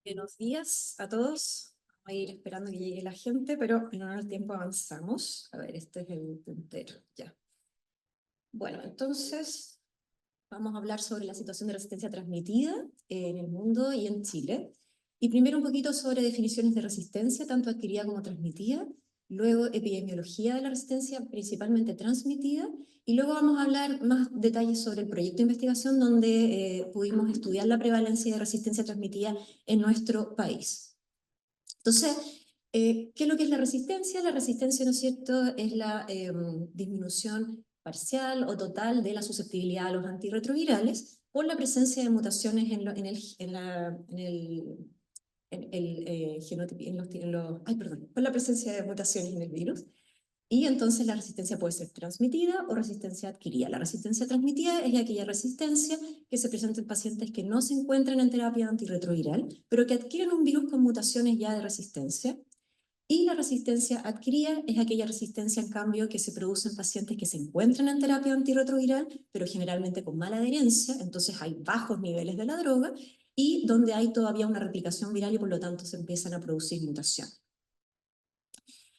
Buenos días a todos. Voy a ir esperando que llegue la gente, pero en el tiempo avanzamos. A ver, este es el puntero, ya. Bueno, entonces vamos a hablar sobre la situación de resistencia transmitida en el mundo y en Chile. Y primero un poquito sobre definiciones de resistencia, tanto adquirida como transmitida. Luego epidemiología de la resistencia, principalmente transmitida. Y luego vamos a hablar más detalles sobre el proyecto de investigación donde pudimos estudiar la prevalencia de resistencia transmitida en nuestro país. Entonces, ¿qué es lo que es la resistencia? La resistencia, ¿no es cierto?, es la disminución parcial o total de la susceptibilidad a los antirretrovirales por la presencia de mutaciones en el genotipo, por la presencia de mutaciones en el virus. Y entonces la resistencia puede ser transmitida o resistencia adquirida. La resistencia transmitida es aquella resistencia que se presenta en pacientes que no se encuentran en terapia antirretroviral, pero que adquieren un virus con mutaciones ya de resistencia. Y la resistencia adquirida es aquella resistencia, en cambio, que se produce en pacientes que se encuentran en terapia antirretroviral, pero generalmente con mala adherencia, entonces hay bajos niveles de la droga, y donde hay todavía una replicación viral y por lo tanto se empiezan a producir mutaciones.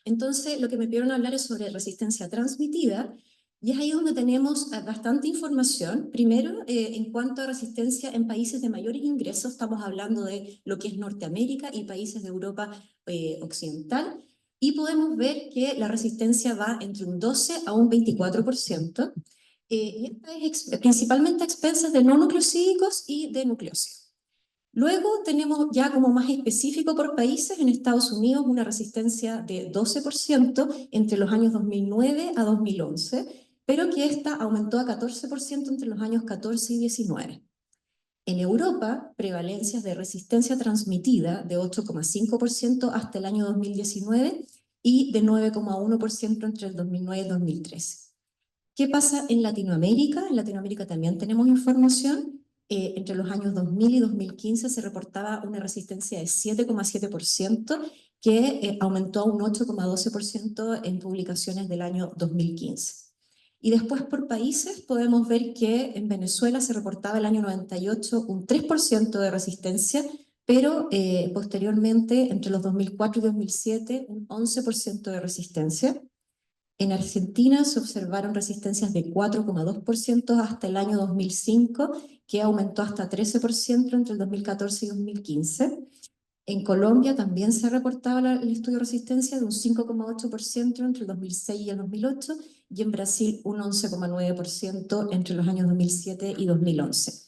Entonces, lo que me pidieron hablar es sobre resistencia transmitida, y es ahí donde tenemos bastante información. Primero, en cuanto a resistencia en países de mayores ingresos, estamos hablando de lo que es Norteamérica y países de Europa occidental, y podemos ver que la resistencia va entre un 12 a un 24%, y esta es principalmente a expensas de no nucleosídicos y de nucleósidos. Luego tenemos ya como más específico por países, en Estados Unidos una resistencia de 12% entre los años 2009 a 2011, pero que esta aumentó a 14% entre los años 14 y 19. En Europa, prevalencias de resistencia transmitida de 8,5% hasta el año 2019 y de 9,1% entre el 2009 y 2013. ¿Qué pasa en Latinoamérica? En Latinoamérica también tenemos información. Entre los años 2000 y 2015 se reportaba una resistencia de 7,7% que aumentó a un 8,12% en publicaciones del año 2015. Y después por países podemos ver que en Venezuela se reportaba el año 98 un 3% de resistencia, pero posteriormente entre los 2004 y 2007 un 11% de resistencia. En Argentina se observaron resistencias de 4,2% hasta el año 2005, que aumentó hasta 13% entre el 2014 y 2015. En Colombia también se reportaba el estudio de resistencia de un 5,8% entre el 2006 y el 2008, y en Brasil un 11,9% entre los años 2007 y 2011.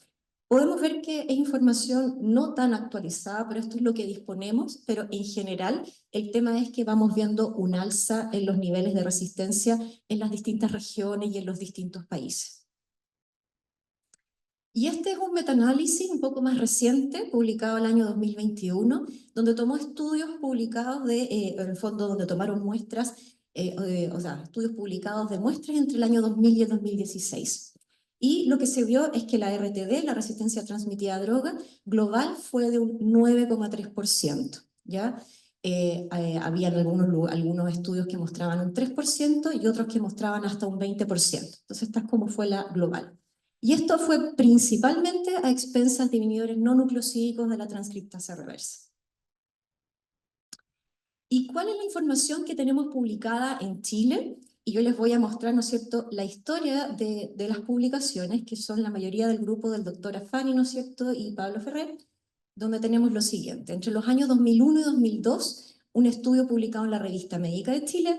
Podemos ver que es información no tan actualizada, pero esto es lo que disponemos, pero en general el tema es que vamos viendo un alza en los niveles de resistencia en las distintas regiones y en los distintos países. Y este es un metaanálisis un poco más reciente, publicado el año 2021, donde tomó estudios publicados en el fondo, donde tomaron muestras, estudios publicados de muestras entre el año 2000 y el 2016. Y lo que se vio es que la RTD, la resistencia transmitida a droga, global fue de un 9,3%, ¿ya? Había algunos estudios que mostraban un 3% y otros que mostraban hasta un 20%. Entonces, esta es como fue la global. Y esto fue principalmente a expensas de inhibidores no nucleosídicos de la transcriptasa reversa. ¿Y cuál es la información que tenemos publicada en Chile? Y yo les voy a mostrar, ¿no es cierto?, la historia de las publicaciones, que son la mayoría del grupo del doctor Afani, ¿no es cierto?, y Pablo Ferrer, donde tenemos lo siguiente. Entre los años 2001 y 2002, un estudio publicado en la Revista Médica de Chile,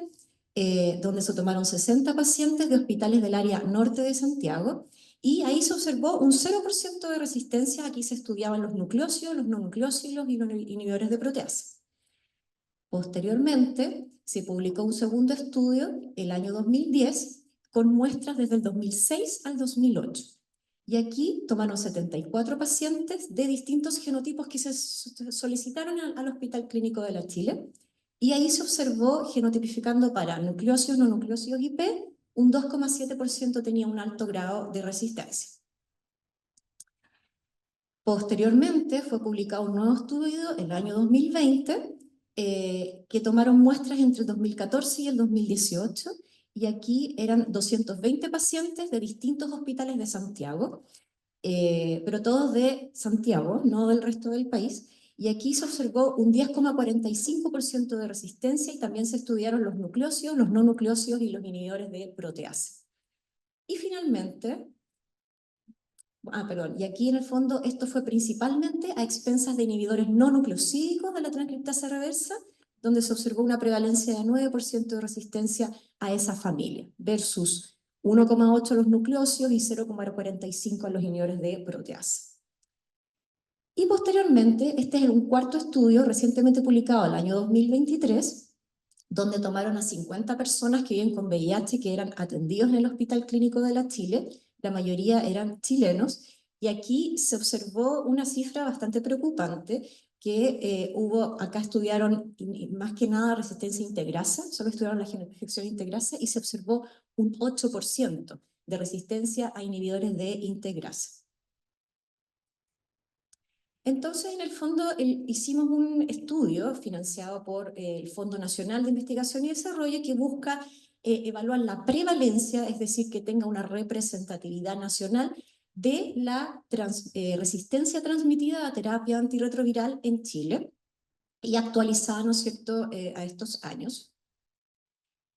donde se tomaron 60 pacientes de hospitales del área norte de Santiago, y ahí se observó un 0% de resistencia. Aquí se estudiaban los nucleósidos, los no nucleósidos y los inhibidores de proteasa. Posteriormente, se publicó un segundo estudio el año 2010 con muestras desde el 2006 al 2008. Y aquí tomaron 74 pacientes de distintos genotipos que se solicitaron al Hospital Clínico de la Chile. Y ahí se observó, genotipificando para nucleósidos, no nucleósidos y P, un 2,7% tenía un alto grado de resistencia. Posteriormente fue publicado un nuevo estudio el año 2020 que tomaron muestras entre el 2014 y el 2018, y aquí eran 220 pacientes de distintos hospitales de Santiago, pero todos de Santiago, no del resto del país, y aquí se observó un 10,45% de resistencia y también se estudiaron los nucleócidos, los no nucleócidos y los inhibidores de proteasa. Y finalmente, y aquí en el fondo esto fue principalmente a expensas de inhibidores no nucleosídicos de la transcriptasa reversa, donde se observó una prevalencia de 9% de resistencia a esa familia, versus 1,8 a los nucleócidos y 0,45 a los inhibidores de proteasa. Y posteriormente, este es un cuarto estudio recientemente publicado el año 2023, donde tomaron a 50 personas que viven con VIH que eran atendidos en el Hospital Clínico de la Chile, la mayoría eran chilenos, y aquí se observó una cifra bastante preocupante, que acá estudiaron más que nada resistencia a integrasa, solo estudiaron la genoinfección integrasa, y se observó un 8% de resistencia a inhibidores de integrasa. Entonces, en el fondo, hicimos un estudio financiado por el Fondo Nacional de Investigación y Desarrollo que busca evaluar la prevalencia, es decir, que tenga una representatividad nacional de la resistencia transmitida a terapia antirretroviral en Chile, y actualizada, ¿no es cierto?, a estos años.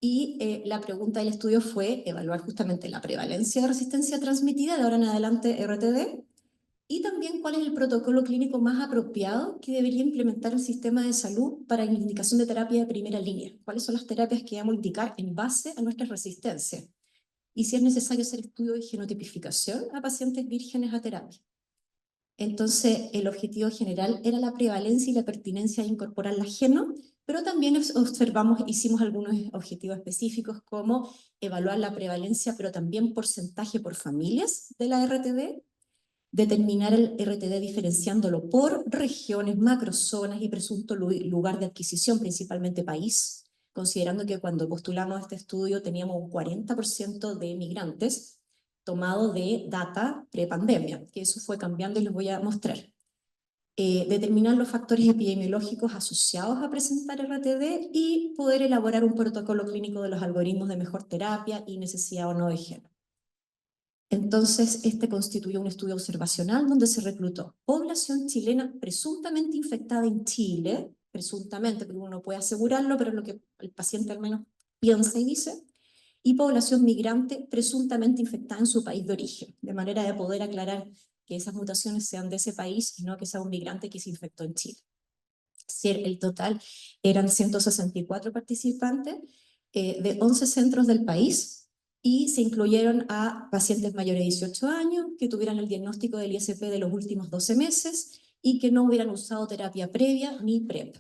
Y la pregunta del estudio fue evaluar justamente la prevalencia de resistencia transmitida, de ahora en adelante RTD, y también cuál es el protocolo clínico más apropiado que debería implementar el sistema de salud para la indicación de terapia de primera línea. ¿Cuáles son las terapias que vamos a indicar en base a nuestras resistencias? Y si es necesario hacer estudios de genotipificación a pacientes vírgenes a terapia. Entonces, el objetivo general era la prevalencia y la pertinencia de incorporar la geno, pero también hicimos algunos objetivos específicos como evaluar la prevalencia, pero también porcentaje por familias de la RTD, determinar el RTD diferenciándolo por regiones, macrozonas y presunto lugar de adquisición, principalmente país, considerando que cuando postulamos este estudio teníamos un 40% de migrantes tomado de data prepandemia, que eso fue cambiando y les voy a mostrar. Determinar los factores epidemiológicos asociados a presentar RTD y poder elaborar un protocolo clínico de los algoritmos de mejor terapia y necesidad o no de género. Entonces, este constituyó un estudio observacional donde se reclutó población chilena presuntamente infectada en Chile, presuntamente, porque uno no puede asegurarlo, pero es lo que el paciente al menos piensa y dice, y población migrante presuntamente infectada en su país de origen, de manera de poder aclarar que esas mutaciones sean de ese país y no que sea un migrante que se infectó en Chile. El total eran 164 participantes de 11 centros del país, y se incluyeron a pacientes mayores de 18 años que tuvieran el diagnóstico del ISP de los últimos 12 meses y que no hubieran usado terapia previa ni PrEP.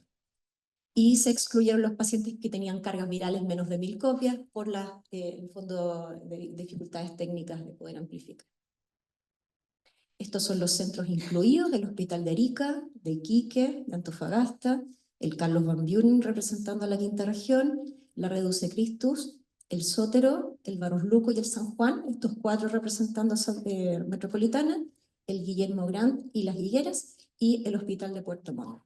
Y se excluyeron los pacientes que tenían cargas virales menos de 1000 copias por en fondo, de dificultades técnicas de poder amplificar. Estos son los centros incluidos: el Hospital de Arica, de Iquique, de Antofagasta, el Carlos Van Buren representando a la quinta región, la Reduce Christus, el Sótero, el Barros Luco y el San Juan, estos 4 representando a Metropolitana, el Guillermo Grant y las Higueras, y el Hospital de Puerto Montt.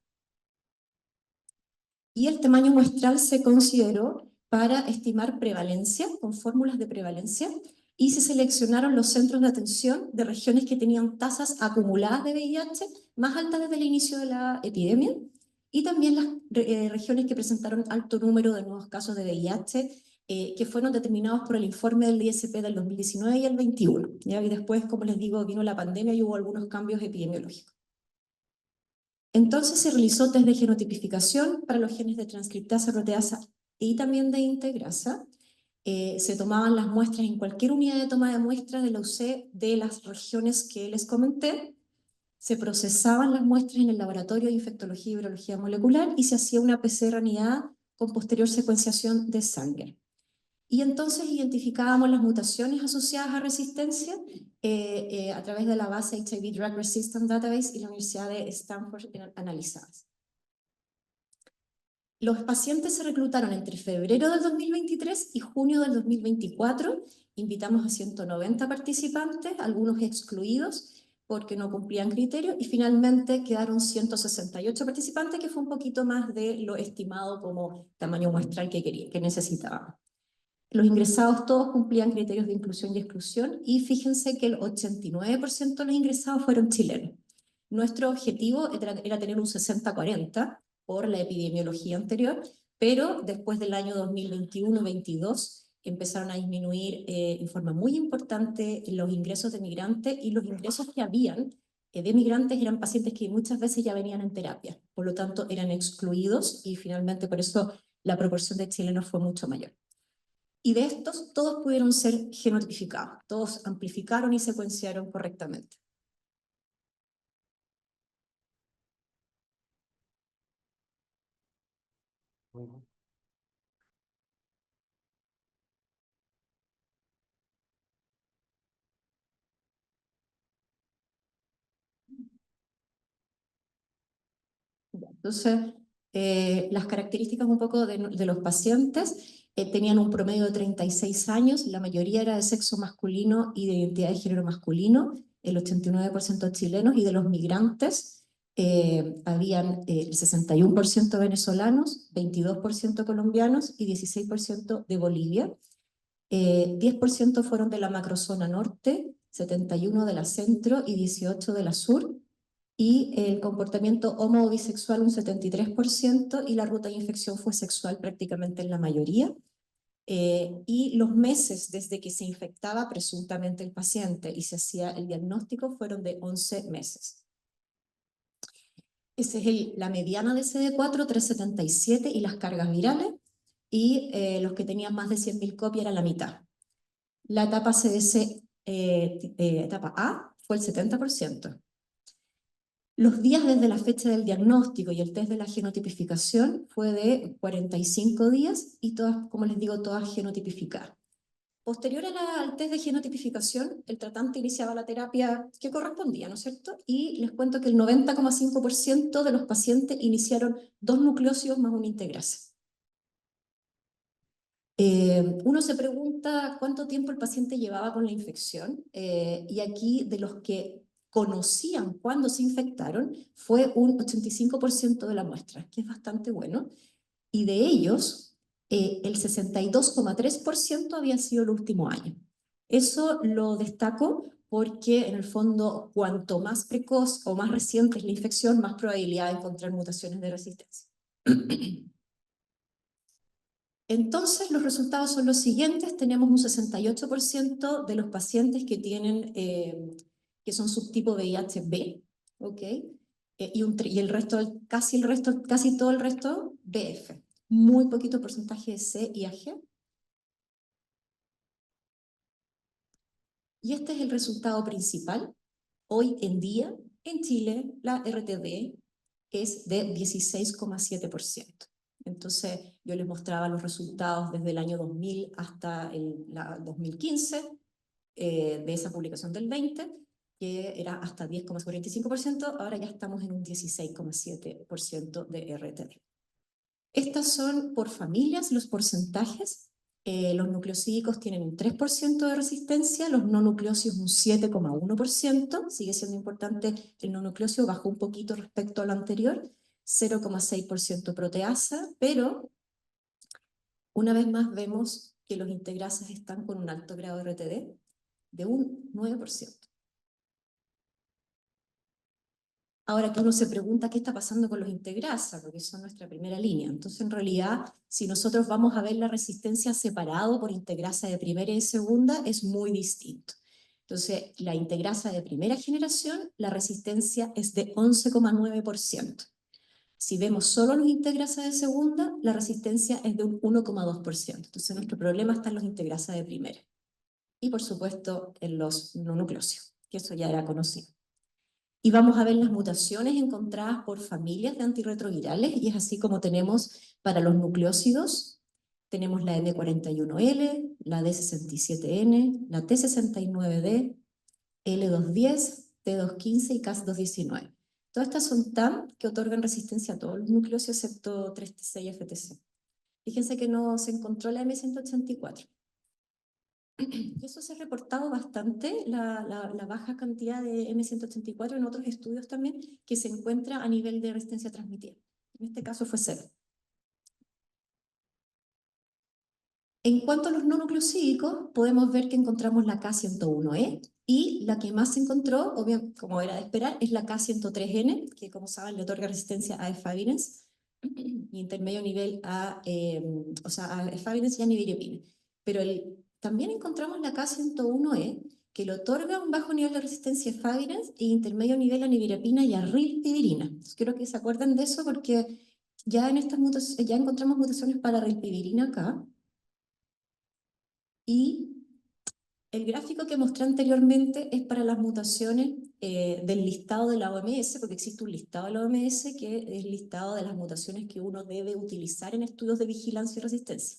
Y el tamaño muestral se consideró para estimar prevalencia, con fórmulas de prevalencia, y se seleccionaron los centros de atención de regiones que tenían tasas acumuladas de VIH más altas desde el inicio de la epidemia, y también las regiones que presentaron alto número de nuevos casos de VIH, que fueron determinados por el informe del ISP del 2019 y el 21. ¿Ya? Y después, como les digo, vino la pandemia y hubo algunos cambios epidemiológicos. Entonces se realizó test de genotipificación para los genes de transcriptasa, proteasa y también de integrasa. Se tomaban las muestras en cualquier unidad de toma de muestras de la UC de las regiones que les comenté. Se procesaban las muestras en el laboratorio de infectología y virología molecular y se hacía una PCR anidada con posterior secuenciación de sangre. Y entonces identificábamos las mutaciones asociadas a resistencia a través de la base HIV Drug Resistance Database y la Universidad de Stanford analizadas. Los pacientes se reclutaron entre febrero del 2023 y junio del 2024. Invitamos a 190 participantes, algunos excluidos, porque no cumplían criterios, y finalmente quedaron 168 participantes, que fue un poquito más de lo estimado como tamaño muestral que necesitaban. Los ingresados todos cumplían criterios de inclusión y exclusión, y fíjense que el 89% de los ingresados fueron chilenos. Nuestro objetivo era tener un 60-40 por la epidemiología anterior, pero después del año 2021-22 empezaron a disminuir en forma muy importante los ingresos de migrantes, y los ingresos que habían de migrantes eran pacientes que muchas veces ya venían en terapia, por lo tanto eran excluidos, y finalmente por eso la proporción de chilenos fue mucho mayor. Y de estos, todos pudieron ser genotipificados, todos amplificaron y secuenciaron correctamente. Entonces, las características un poco de los pacientes tenían un promedio de 36 años, la mayoría era de sexo masculino y de identidad de género masculino, el 89% chilenos, y de los migrantes habían el 61% venezolanos, 22% colombianos y 16% de Bolivia. 10% fueron de la macrozona norte, 71% de la centro y 18% de la sur, y el comportamiento homo o bisexual un 73%, y la ruta de infección fue sexual prácticamente en la mayoría. Y los meses desde que se infectaba presuntamente el paciente y se hacía el diagnóstico fueron de 11 meses. Esa es la mediana de CD4, 377, y las cargas virales, y los que tenían más de 100.000 copias era la mitad. La etapa CDC, etapa A, fue el 70%. Los días desde la fecha del diagnóstico y el test de la genotipificación fue de 45 días, y todas, como les digo, todas genotipificadas. Posterior al test de genotipificación, el tratante iniciaba la terapia que correspondía, ¿no es cierto? Y les cuento que el 90,5% de los pacientes iniciaron 2 nucleósidos más una integrasa. Uno se pregunta cuánto tiempo el paciente llevaba con la infección, y aquí de los que conocían cuándo se infectaron fue un 85% de la muestra, que es bastante bueno, y de ellos el 62,3% había sido el último año. Eso lo destaco porque en el fondo cuanto más precoz o más reciente es la infección, más probabilidad de encontrar mutaciones de resistencia. Entonces, los resultados son los siguientes. Tenemos un 68% de los pacientes que tienen, que son subtipo VIH-B, ¿ok? Y el resto, casi todo el resto, BF. Muy poquito porcentaje de C y AG. Y este es el resultado principal. Hoy en día, en Chile, la RTD es de 16,7%. Entonces, yo les mostraba los resultados desde el año 2000 hasta el 2015, de esa publicación del 20, que era hasta 10,45%, ahora ya estamos en un 16,7% de RTD. Estas son por familias los porcentajes. Los nucleosídicos tienen un 3% de resistencia, los no nucleósidos un 7,1%, sigue siendo importante el no nucleósido, bajó un poquito respecto a lo anterior, 0,6% proteasa, pero una vez más vemos que los integrasas están con un alto grado de RTD de un 9%. Ahora que uno se pregunta qué está pasando con los integrasas, porque son nuestra primera línea. Entonces, en realidad, si nosotros vamos a ver la resistencia separado por integrasa de primera y de segunda, es muy distinto. Entonces, la integrasa de primera generación, la resistencia es de 11,9%. Si vemos solo los integrasas de segunda, la resistencia es de un 1,2%. Entonces, nuestro problema está en los integrasas de primera. Y, por supuesto, en los no nucleósidos, que eso ya era conocido. Y vamos a ver las mutaciones encontradas por familias de antirretrovirales, y es así como tenemos para los nucleósidos, tenemos la N41L, la D67N, la T69D, L210, T215 y Cas219. Todas estas son TAM que otorgan resistencia a todos los núcleos excepto 3T6 y FTC. Fíjense que no se encontró la M184. Y eso se ha reportado bastante, la baja cantidad de M184 en otros estudios también, que se encuentra a nivel de resistencia transmitida. En este caso fue 0. En cuanto a los no nucleosídicos, podemos ver que encontramos la K101E y la que más se encontró, obviamente, como era de esperar, es la K103N, que como saben le otorga resistencia a efavirenz y intermedio nivel o sea, a efavirenz y a nibiripina. Pero también encontramos la K101E, que le otorga un bajo nivel de resistencia a efavirenz e intermedio nivel a nibiripina y a rilpivirina. Quiero que se acuerden de eso porque ya en estas ya encontramos mutaciones para rilpivirina acá. Y el gráfico que mostré anteriormente es para las mutaciones del listado de la OMS, porque existe un listado de la OMS que es el listado de las mutaciones que uno debe utilizar en estudios de vigilancia y resistencia.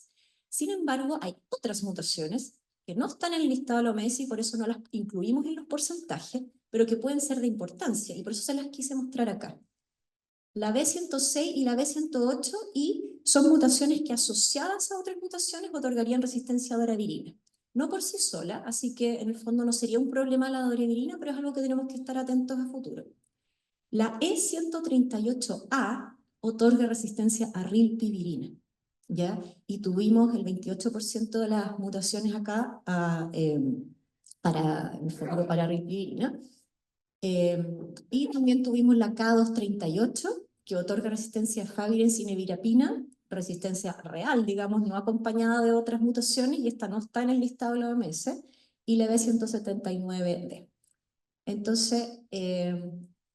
Sin embargo, hay otras mutaciones que no están en el listado de la OMS y por eso no las incluimos en los porcentajes, pero que pueden ser de importancia y por eso se las quise mostrar acá. La B106 y la B108 y son mutaciones que asociadas a otras mutaciones otorgarían resistencia a doravirina. No por sí sola, así que en el fondo no sería un problema la doravirina, pero es algo que tenemos que estar atentos a futuro. La E138A otorga resistencia a rilpivirina, ¿ya? Y tuvimos el 28% de las mutaciones acá en el fondo para rilpivirina. Y también tuvimos la K238, que otorga resistencia a efavirenz y nevirapina, resistencia real, digamos, no acompañada de otras mutaciones, y esta no está en el listado de la OMS, y la B179D. Entonces,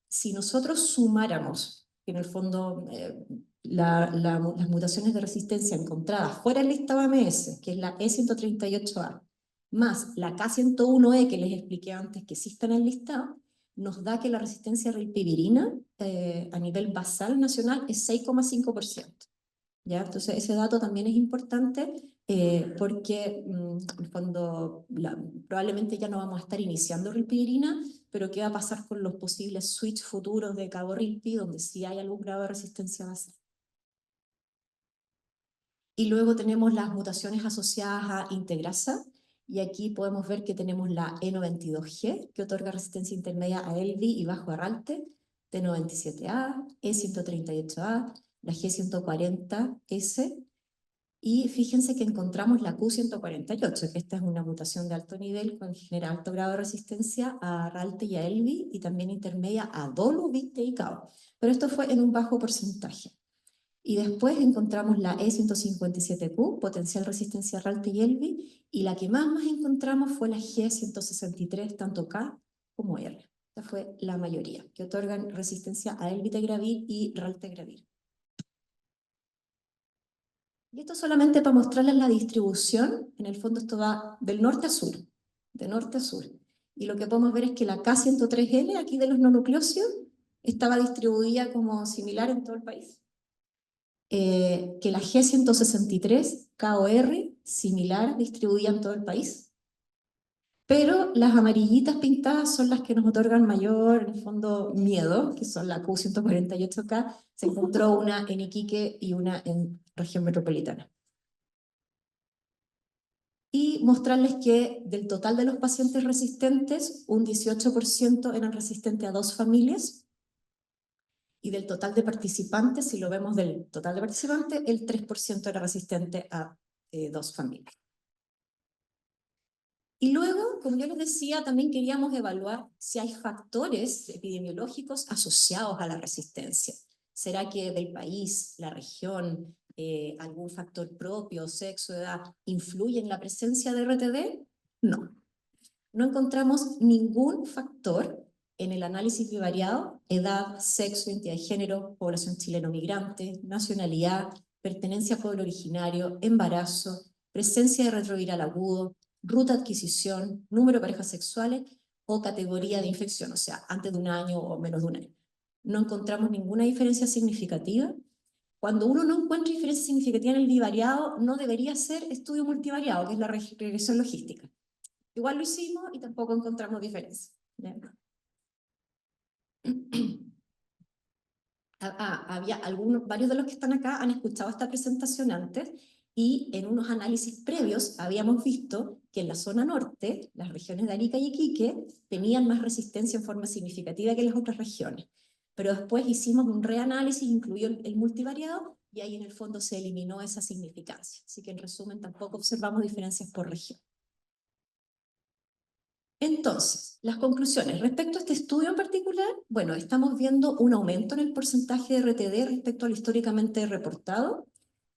si nosotros sumáramos, en el fondo, las mutaciones de resistencia encontradas fuera del listado OMS, que es la E138A, más la K101E que les expliqué antes que sí está en el listado, nos da que la resistencia a rilpivirina a nivel basal nacional es 6,5%. ¿Ya? Entonces ese dato también es importante porque cuando probablemente ya no vamos a estar iniciando rilpivirina, pero qué va a pasar con los posibles switch futuros de cabo-rilpi, donde sí hay algún grado de resistencia basal. Y luego tenemos las mutaciones asociadas a integrasa, y aquí podemos ver que tenemos la E92G, que otorga resistencia intermedia a ELVI y bajo a RALTE, T97A, E138A, la G140S, y fíjense que encontramos la Q148, que esta es una mutación de alto nivel que genera alto grado de resistencia a RALTE y a ELVI, y también intermedia a DOLU, VICTE y CAO. Pero esto fue en un bajo porcentaje. Y después encontramos la E157Q, potencial resistencia a RALTE y ELVI, y la que más encontramos fue la G163, tanto K como R. Esta fue la mayoría, que otorgan resistencia a ELVI-tegravir y RALTE-tegravir. Y esto solamente para mostrarles la distribución. En el fondo esto va del norte a sur, de norte a sur. Y lo que podemos ver es que la K103L, aquí de los no nucleósidos, estaba distribuida como similar en todo el país. Que la G163, KOR, similar, distribuida en todo el país. Pero las amarillitas pintadas son las que nos otorgan mayor, en el fondo, miedo, que son la Q148K. Se encontró una en Iquique y una en región metropolitana. Y mostrarles que del total de los pacientes resistentes, un 18% eran resistentes a 2 familias, y del total de participantes, si lo vemos del total de participantes, el 3% era resistente a 2 familias. Y luego, como yo les decía, también queríamos evaluar si hay factores epidemiológicos asociados a la resistencia. ¿Será que del país, la región, algún factor propio, sexo, edad, influye en la presencia de RTD? No. No encontramos ningún factor en el análisis bivariado: edad, sexo, identidad de género, población chileno migrante, nacionalidad, pertenencia a pueblo originario, embarazo, presencia de retroviral agudo, ruta de adquisición, número de parejas sexuales o categoría de infección, o sea, antes de un año o menos de un año. No encontramos ninguna diferencia significativa. Cuando uno no encuentra diferencia significativa en el bivariado, no debería ser estudio multivariado, que es la regresión logística. Igual lo hicimos y tampoco encontramos diferencia. Había varios de los que están acá han escuchado esta presentación antes, y en unos análisis previos habíamos visto que en la zona norte, las regiones de Arica y Iquique, tenían más resistencia en forma significativa que las otras regiones. Pero después hicimos un reanálisis, incluyó el multivariado, y ahí en el fondo se eliminó esa significancia. Así que en resumen tampoco observamos diferencias por región. Entonces, las conclusiones. Respecto a este estudio en particular, bueno, estamos viendo un aumento en el porcentaje de RTD respecto al históricamente reportado.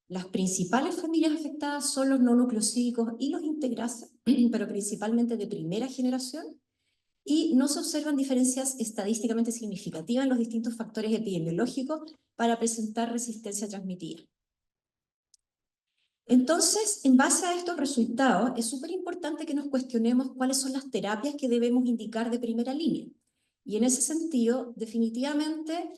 Las principales familias afectadas son los no nucleosídicos y los integrasas, pero principalmente de primera generación, y no se observan diferencias estadísticamente significativas en los distintos factores epidemiológicos para presentar resistencia transmitida. Entonces, en base a estos resultados, es súper importante que nos cuestionemos cuáles son las terapias que debemos indicar de primera línea. Y en ese sentido, definitivamente,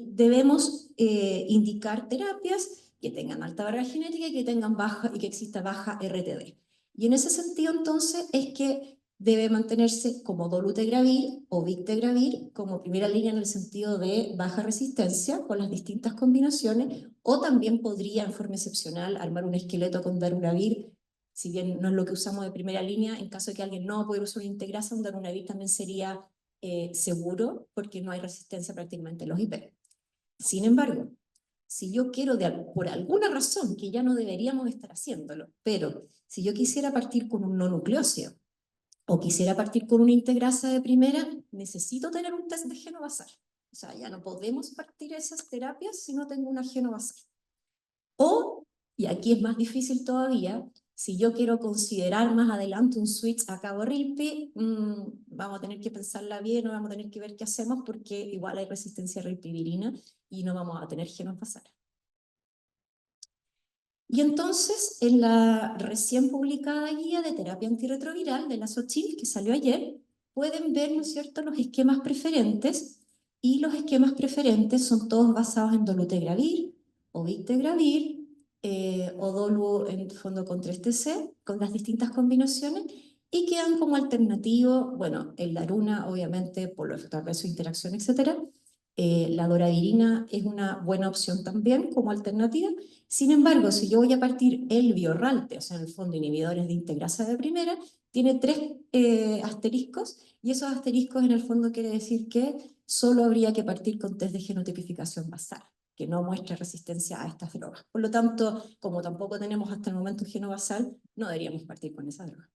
debemos indicar terapias que tengan alta barrera genética y que tengan baja y que exista baja RTD. Y en ese sentido, entonces, es que debe mantenerse como dolutegravir o bictegravir como primera línea en el sentido de baja resistencia con las distintas combinaciones, o también podría en forma excepcional armar un esqueleto con darunavir, si bien no es lo que usamos de primera línea, en caso de que alguien no pueda usar una integrasa, un darunavir también sería seguro porque no hay resistencia prácticamente en los IP. Sin embargo, si yo quiero, por alguna razón, que ya no deberíamos estar haciéndolo, pero si yo quisiera partir con un no nucleócido, o quisiera partir con una integrasa de primera, necesito tener un test de geno basal. O sea, ya no podemos partir esas terapias si no tengo una geno basal. O, y aquí es más difícil todavía, si yo quiero considerar más adelante un switch a cabo-rilpi, vamos a tener que pensarla bien, o vamos a tener que ver qué hacemos, porque igual hay resistencia a rilpivirina y no vamos a tener genos basales. Y entonces, en la recién publicada guía de terapia antirretroviral de la SOCHIL, que salió ayer, pueden ver, ¿no es cierto?, los esquemas preferentes, y los esquemas preferentes son todos basados en dolutegravir o bictegravir, o dolu en fondo con 3TC, con las distintas combinaciones, y quedan como alternativo, bueno, el daruna, obviamente, por los efectos de su interacción, etc. La doravirina es una buena opción también como alternativa. Sin embargo, si yo voy a partir el biorralte, o sea, en el fondo inhibidores de integrasa de primera, tiene 3 asteriscos, y esos asteriscos en el fondo quiere decir que solo habría que partir con test de genotipificación basal, que no muestra resistencia a estas drogas. Por lo tanto, como tampoco tenemos hasta el momento geno basal, no deberíamos partir con esa droga.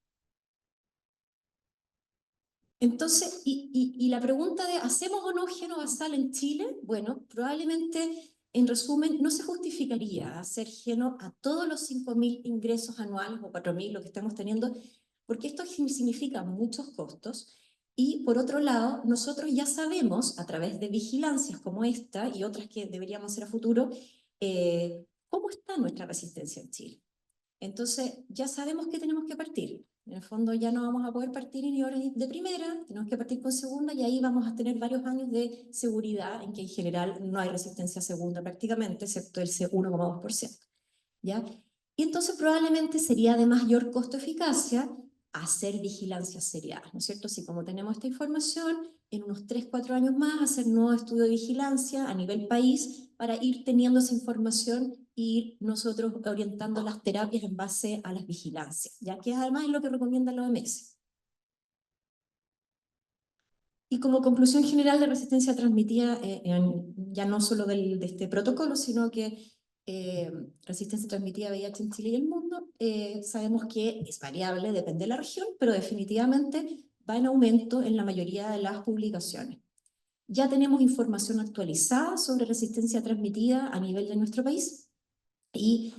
Entonces, y la pregunta de ¿hacemos o no geno basal en Chile? Bueno, probablemente, en resumen, no se justificaría hacer geno a todos los 5.000 ingresos anuales o 4.000, lo que estamos teniendo, porque esto significa muchos costos. Y por otro lado, nosotros ya sabemos, a través de vigilancias como esta y otras que deberíamos hacer a futuro, cómo está nuestra resistencia en Chile. Entonces, ya sabemos que tenemos que partir. En el fondo ya no vamos a poder partir inhibidores de primera, tenemos que partir con segunda, y ahí vamos a tener varios años de seguridad en que en general no hay resistencia a segunda prácticamente, excepto el 1,2%. ¿Ya? Y entonces probablemente sería de mayor costo-eficacia hacer vigilancia seriada, ¿no es cierto? Si como tenemos esta información, en unos 3-4 años más hacer nuevo estudio de vigilancia a nivel país para ir teniendo esa información e ir nosotros orientando las terapias en base a las vigilancias, ya que además es lo que recomienda la OMS. Y como conclusión general de resistencia transmitida, ya no solo de este protocolo, sino que resistencia transmitida a VIH en Chile y el mundo, sabemos que es variable, depende de la región, pero definitivamente va en aumento en la mayoría de las publicaciones. Ya tenemos información actualizada sobre resistencia transmitida a nivel de nuestro país, y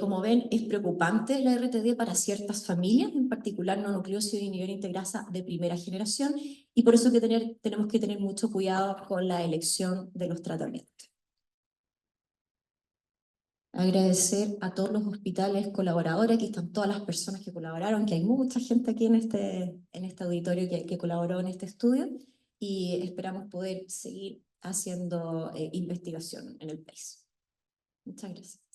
como ven, es preocupante la RTD para ciertas familias, en particular no nucleócido inhibidor integrasa de primera generación, y por eso tenemos que tener mucho cuidado con la elección de los tratamientos. Agradecer a todos los hospitales colaboradores, aquí están todas las personas que colaboraron, que hay mucha gente aquí en este auditorio que colaboró en este estudio, y esperamos poder seguir haciendo investigación en el país. Muchas gracias.